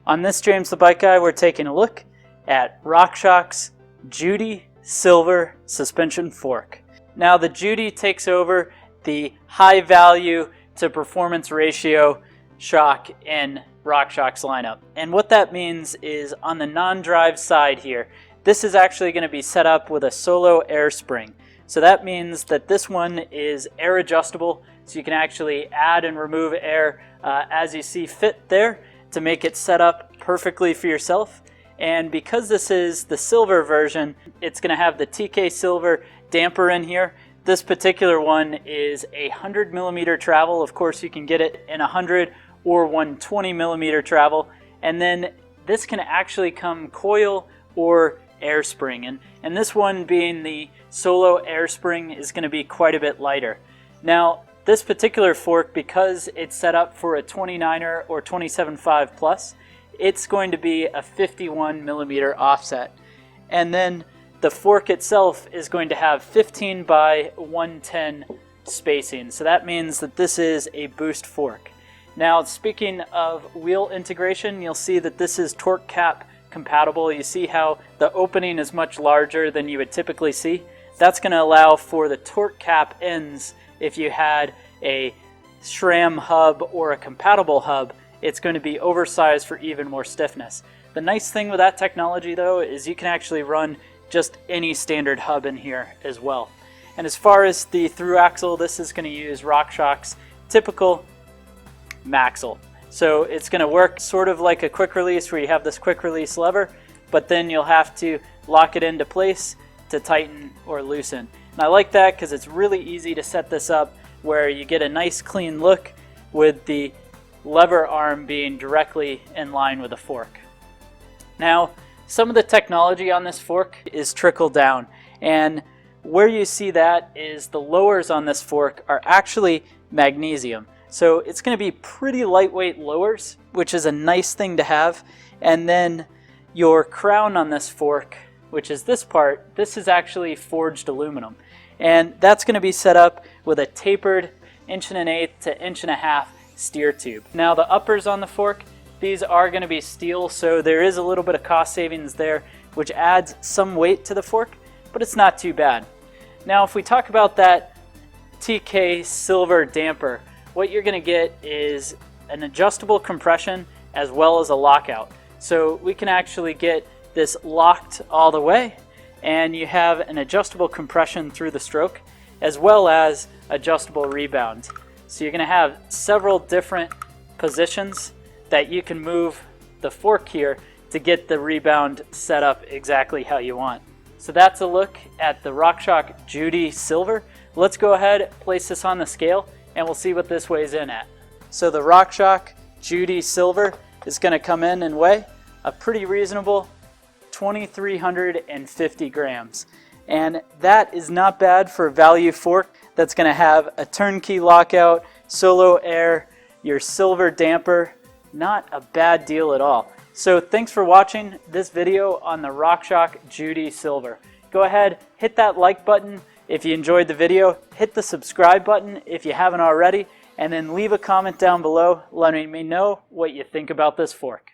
On this James the Bike Guy, we're taking a look at Rockshox Judy Silver Suspension Fork. Now the Judy takes over the high value to performance ratio shock in Rockshox lineup. And what that means is on the non-drive side here, this is actually going to be set up with a solo air spring. So that means that this one is air adjustable, so you can actually add and remove air as you see fit there to make it set up perfectly for yourself. And because this is the silver version, it's going to have the TK silver damper in here. This particular one is a 100 millimeter travel. Of course, you can get it in 100 or 120 millimeter travel. And then this can actually come coil or air spring. And this one, being the solo air spring, is going to be quite a bit lighter. Now, this particular fork, because it's set up for a 29er or 27.5 plus, it's going to be a 51 millimeter offset. And then the fork itself is going to have 15 by 110 spacing. So that means that this is a boost fork. Now, speaking of wheel integration, you'll see that this is torque cap compatible. You see how the opening is much larger than you would typically see. That's going to allow for the torque cap ends. If you had a SRAM hub or a compatible hub, it's going to be oversized for even more stiffness. The nice thing with that technology though is you can actually run just any standard hub in here as well. And as far as the through axle, this is going to use Rockshox typical Maxle. So it's going to work sort of like a quick release where you have this quick release lever, but then you'll have to lock it into place to tighten or loosen. And I like that because it's really easy to set this up where you get a nice clean look with the lever arm being directly in line with the fork. Now, some of the technology on this fork is trickled down, and where you see that is the lowers on this fork are actually magnesium. So it's going to be pretty lightweight lowers, which is a nice thing to have. And then your crown on this fork, which is this part, this is actually forged aluminum. And that's going to be set up with a tapered 1 1/8 to 1.5 inch steer tube. Now the uppers on the fork, these are going to be steel, so there is a little bit of cost savings there, which adds some weight to the fork, but it's not too bad. Now if we talk about that TK silver damper, what you're going to get is an adjustable compression as well as a lockout. So we can actually get this locked all the way, and you have an adjustable compression through the stroke as well as adjustable rebound. So you're going to have several different positions that you can move the fork here to get the rebound set up exactly how you want. So that's a look at the Rockshox Judy Silver. Let's go ahead, place this on the scale, and we'll see what this weighs in at. So the Rockshox Judy Silver is going to come in and weigh a pretty reasonable 2,350 grams. And that is not bad for a value fork that's going to have a turnkey lockout, solo air, your silver damper. Not a bad deal at all. So thanks for watching this video on the Rockshox Judy Silver. Go ahead, hit that like button if you enjoyed the video, hit the subscribe button if you haven't already, and then leave a comment down below letting me know what you think about this fork.